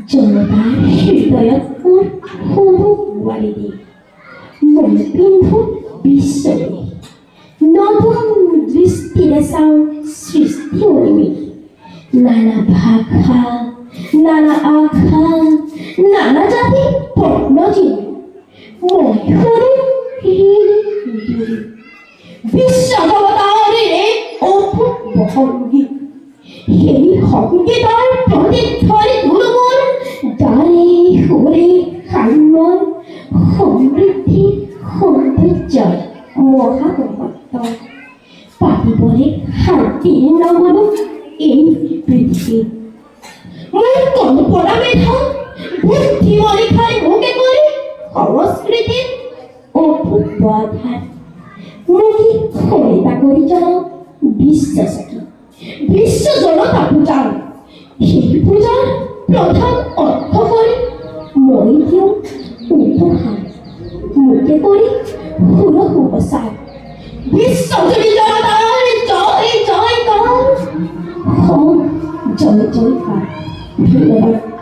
জনতাৰ হৃদয়ত মোৰ সৰু বোৱাৰী দি মই পিন্ধো বিশ্বদেশ নতুন দৃষ্টিৰে চাওঁ সৃষ্টি উৰ্মি নানা ভাষা নানা আশা নানা জাতি পদ্মজী মই সৰু বিশ্ব জগতৰ এক অপূৰ্ব সংগীত সেই সংগীতৰ প্ৰতিধ্বনি গুৰুমুৰ গানে সুৰে সাম্যৰ সমৃদ্ধি সৌন্দৰ্যৰ মহামহত্ব পাতিবৰে শান্তিৰ নগলো এই পৃথিৱী মই কল্পনা মেধা বুদ্ধি মৰিখাই মুখে কৰি সংস্কৃতিৰ অপূৰ্ব আধাৰ মুখী সৰিতা কৰি জনাওঁ বিশ্বচকী বিশ্ব জনতা পূজাৰ সেই পূজাৰ প্ৰধান অৰ্থ কৰি মই দিওঁ উপহাৰ মোকে কৰি সুৰস উপচাৰ বিশ্বজুৰি জনতাৰ জয় জয়কাৰ জয় জয়কাৰ ধন্যবাদ।